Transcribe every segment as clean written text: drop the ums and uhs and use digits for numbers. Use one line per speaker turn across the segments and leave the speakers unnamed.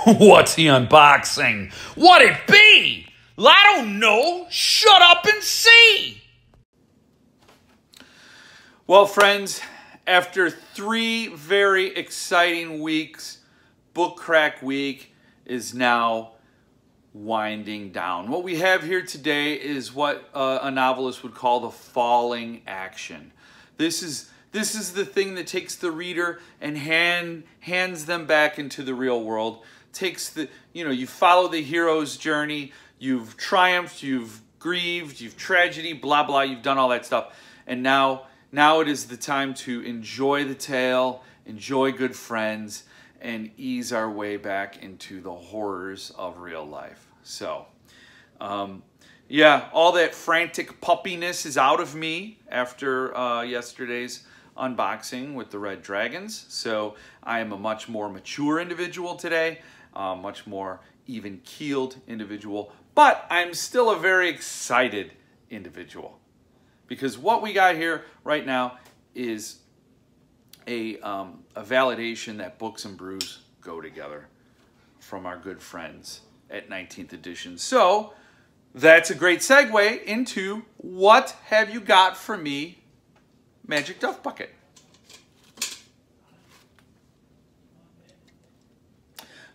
What's he unboxing? What'd it be? I don't know. Shut up and see. Well, friends, after 3 very exciting weeks, Book Crack Week is now winding down. What we have here today is what a novelist would call the falling action. This is the thing that takes the reader and hands them back into the real world. Takes the, you follow the hero's journey. You've triumphed, you've grieved, you've tragedy, blah, blah. You've done all that stuff. And now it is the time to enjoy the tale, enjoy good friends, and ease our way back into the horrors of real life. So, yeah, all that frantic puppiness is out of me after yesterday's unboxing with the Red Dragons. So I am a much more mature individual today, much more even-keeled individual, but I'm still a very excited individual because what we got here right now is a validation that books and brews go together from our good friends at 19th edition. So that's a great segue into what have you got for me, Magic Duff Bucket.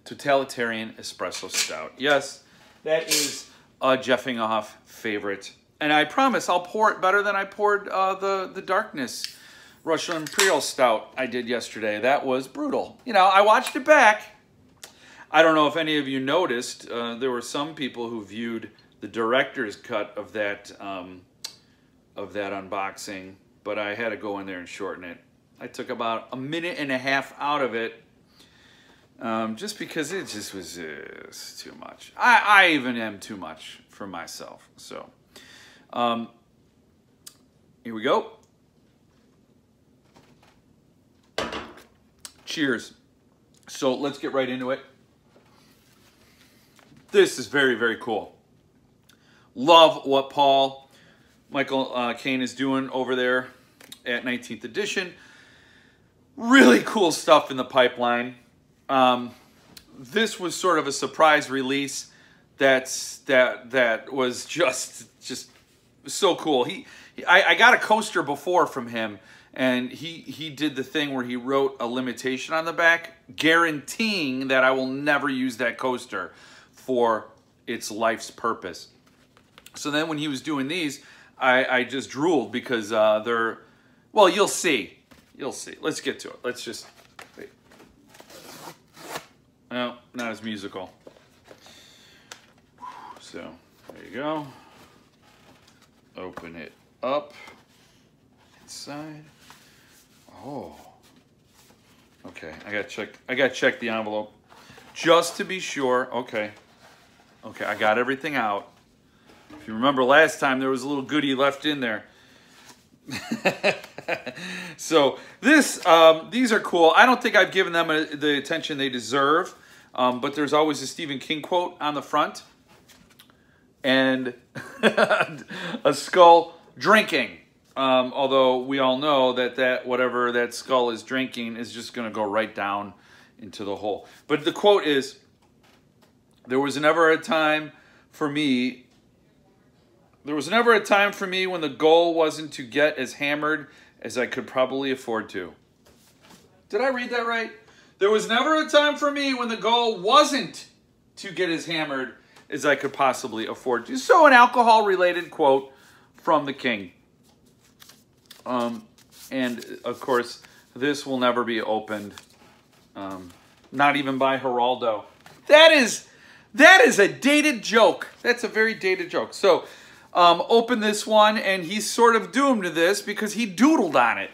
Totalitarian Espresso Stout. Yes, that is a Jeffing Off favorite. And I promise I'll pour it better than I poured the Darkness Russian Imperial Stout I did yesterday. That was brutal. I watched it back. I don't know if any of you noticed, there were some people who viewed the director's cut of that unboxing, but I had to go in there and shorten it. I took about 1.5 minutes out of it, just because it just was too much. I even am too much for myself. So, here we go. Cheers. So let's get right into it. This is very, very cool. Love what Michael Caine is doing over there at 19th edition. Really cool stuff in the pipeline. This was sort of a surprise release that was just so cool. I got a coaster before from him, and he did the thing where he wrote a limitation on the back, guaranteeing that I will never use that coaster for its life's purpose. So then when he was doing these, I just drooled because they're, well, you'll see. You'll see. Let's get to it. Let's just, wait. No, not as musical. So, there you go. Open it up. Inside. Oh. Okay, I gotta check the envelope. Just to be sure. Okay. Okay, I got everything out. If you remember last time, there was a little goodie left in there. So these are cool. I don't think I've given them the attention they deserve, but there's always a Stephen King quote on the front. And a skull drinking. Although we all know that whatever that skull is drinking is just going to go right down into the hole. But the quote is, there was never a time for me when the goal wasn't to get as hammered as I could probably afford to. Did I read that right? There was never a time for me when the goal wasn't to get as hammered as I could possibly afford to. So an alcohol-related quote from the King. And, of course, this will never be opened. Not even by Geraldo. That is a dated joke. That's a very dated joke. So, open this one, and he's sort of doomed to this because he doodled on it.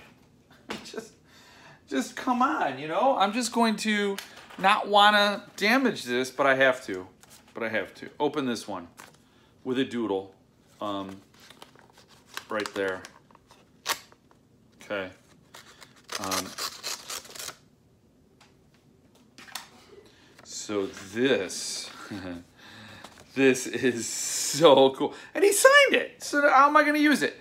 Just come on, I'm just going to not want to damage this, but I have to. Open this one with a doodle. Right there. Okay. So this is so cool. And he signed it. So how am I going to use it?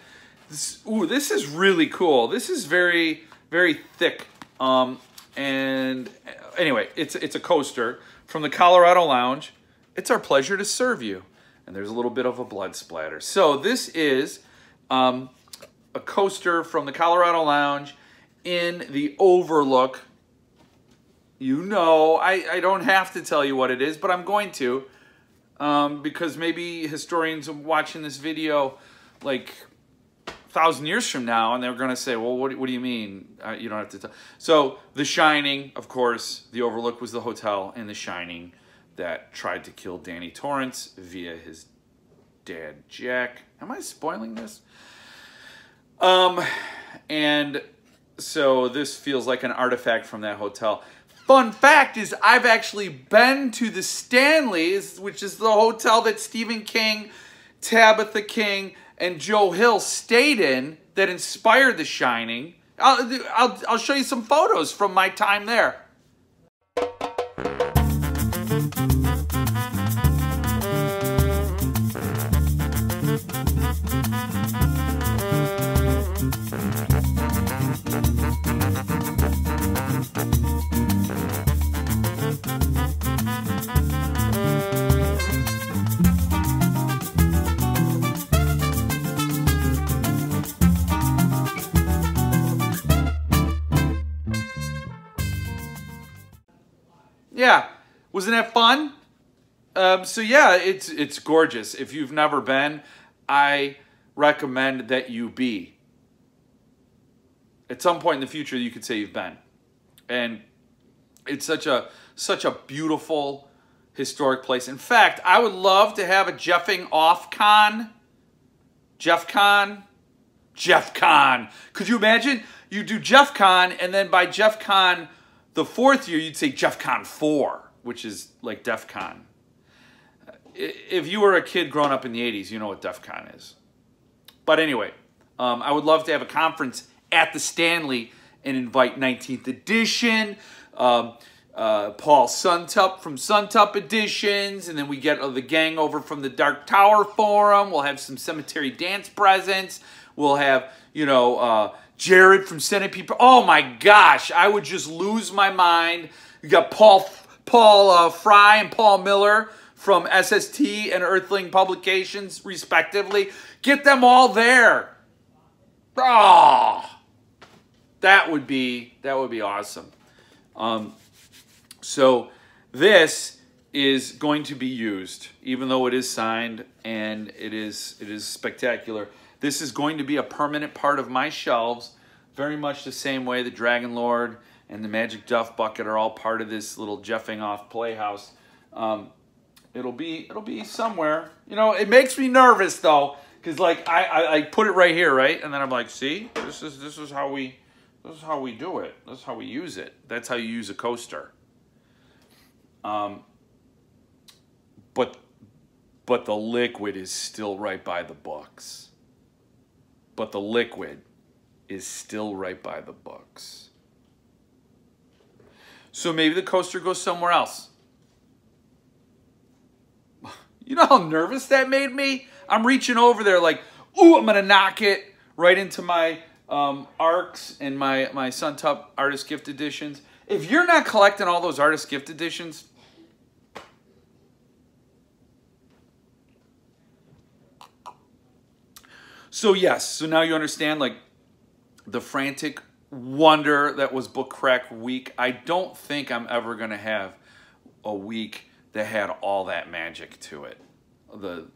This is really cool. This is very, very thick. And anyway, it's a coaster from the Colorado Lounge. It's our pleasure to serve you. And there's a little bit of a blood splatter. So this is a coaster from the Colorado Lounge in the Overlook. You know, I don't have to tell you what it is, but I'm going to. Because maybe historians are watching this video like 1,000 years from now, and they're going to say, well, what do you mean? You don't have to tell. So The Shining, of course, the Overlook was the hotel in The Shining that tried to kill Danny Torrance via his dad, Jack. Am I spoiling this? And so this feels like an artifact from that hotel. Fun fact is I've actually been to the Stanleys, which is the hotel that Stephen King, Tabitha King, and Joe Hill stayed in that inspired The Shining. I'll show you some photos from my time there. Yeah, wasn't that fun? So yeah, it's gorgeous. If you've never been, I recommend that you be. At some point in the future, you could say you've been. And it's such a beautiful historic place. In fact, I would love to have a Jeffing Off Con. Jeff Con. Could you imagine? You do Jeff Con, and then by Jeff Con, the 4th year, you'd say Jeff Con 4, which is like DEF CON. If you were a kid growing up in the 80s, you know what DEF CON is. But anyway, I would love to have a conference at the Stanley and invite 19th edition, Paul Suntup from Suntup Editions, and then we get the gang over from the Dark Tower Forum. We'll have some Cemetery Dance presents. We'll have, you know, Jared from Centipede. Oh my gosh, I would just lose my mind. You got Paul Fry and Paul Miller from SST and Earthling Publications, respectively. Get them all there. Oh, that would be awesome. So this is going to be used, even though it is signed and it is spectacular. This is going to be a permanent part of my shelves, very much the same way the Dragon Lord and the Magic Duff Bucket are all part of this little Jeffing Off Playhouse. It'll be somewhere. You know, it makes me nervous though, because like I put it right here, right, and then I'm like, see, this is how we do it. This is how we use it. That's how you use a coaster. But the liquid is still right by the books. But the liquid is still right by the books. So maybe the coaster goes somewhere else. You know how nervous that made me? I'm reaching over there like, ooh, I'm going to knock it right into my ARCs and my Suntup Artist Gift Editions. If you're not collecting all those Artist Gift Editions, so yes, so now you understand like the frantic wonder that was Book Crack Week. I don't think I'm ever going to have a week that had all that magic to it. The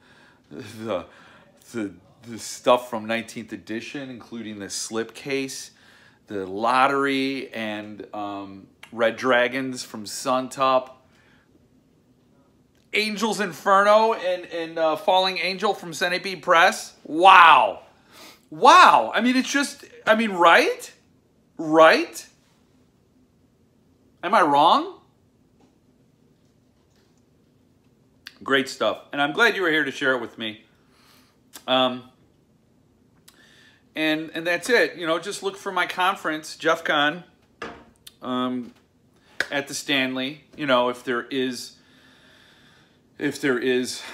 stuff from 19th edition, including the slipcase, the lottery, and Red Dragons from Suntup, Angel's Inferno and Falling Angel from Centipede Press. Wow. Wow. I mean, it's just, I mean, right? Right? Am I wrong? Great stuff. And I'm glad you were here to share it with me. And that's it. You know, just look for my conference, Jeff Con, at the Stanley. You know, if there is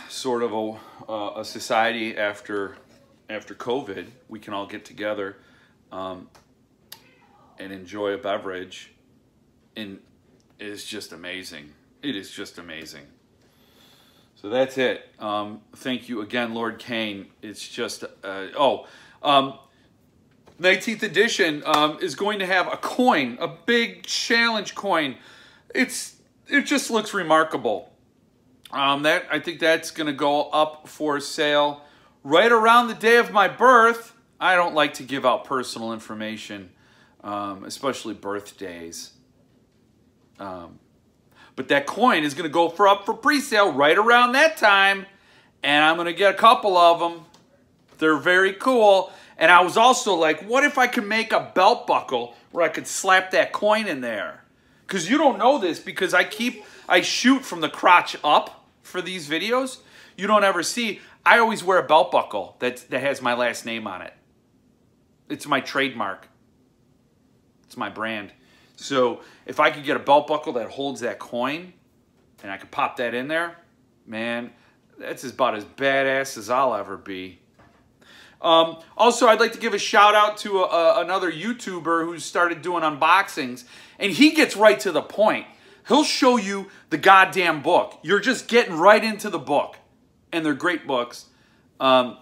sort of a society after COVID, we can all get together and enjoy a beverage in is just amazing. It is just amazing. So that's it. Thank you again, Lord Kane. It's just, 19th edition is going to have a coin, a big challenge coin. It just looks remarkable. I think that's going to go up for sale right around the day of my birth. I don't like to give out personal information, especially birthdays. But that coin is going to go up for pre-sale right around that time, and I'm going to get a couple of them. They're very cool. And I was also like, what if I could make a belt buckle where I could slap that coin in there? Because you don't know this, because I shoot from the crotch up for these videos. You don't ever see. I always wear a belt buckle that has my last name on it. It's my trademark. It's my brand. So if I could get a belt buckle that holds that coin and I could pop that in there, man, that's about as badass as I'll ever be. Also, I'd like to give a shout out to another YouTuber who's started doing unboxings, and he gets right to the point. He'll show you the goddamn book. You're just getting right into the book, and they're great books. I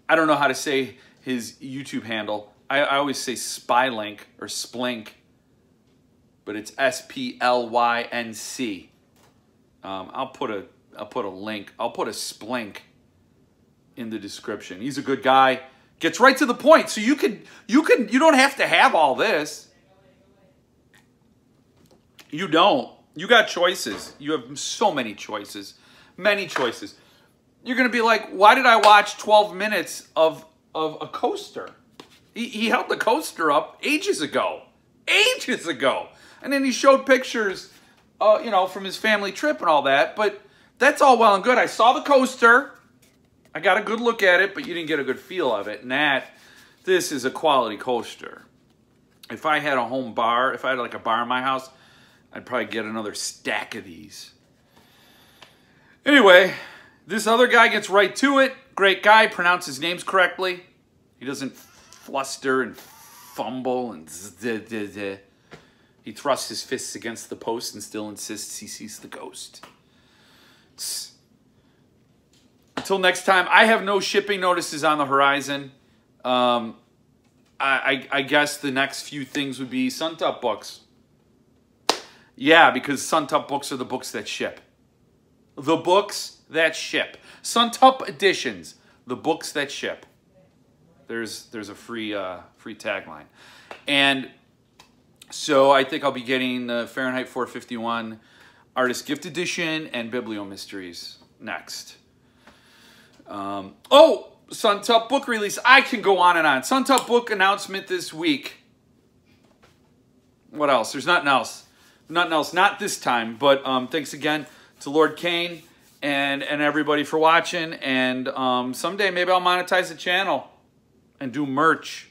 don't know how to say his YouTube handle. I always say Spylink or Splink, but it's SPLYNC. I'll put a link. I'll put a Splink in the description. He's a good guy. Gets right to the point. So you don't have to have all this. You don't. You got choices. You have so many choices. Many choices. You're going to be like, why did I watch 12 minutes of a coaster? He held the coaster up ages ago. Ages ago. And then he showed pictures, from his family trip and all that. But that's all well and good. I saw the coaster. I got a good look at it, but you didn't get a good feel of it. And this is a quality coaster. If I had a home bar, if I had like a bar in my house, I'd probably get another stack of these. Anyway, this other guy gets right to it. Great guy, pronounces names correctly. He doesn't fluster and fumble and He thrusts his fists against the post and still insists he sees the ghost. Until next time, I have no shipping notices on the horizon. I guess the next few things would be Suntop books. Yeah, because Suntop books are the books that ship. The books that ship. Suntop editions. The books that ship. There's a free tagline. And so I think I'll be getting the Fahrenheit 451 Artist Gift Edition and Biblio Mysteries next. Suntop book release. I can go on and on. Suntop book announcement this week. What else? There's nothing else. Nothing else. Not this time. But thanks again to Lord Kane and everybody for watching. And someday maybe I'll monetize the channel and do merch.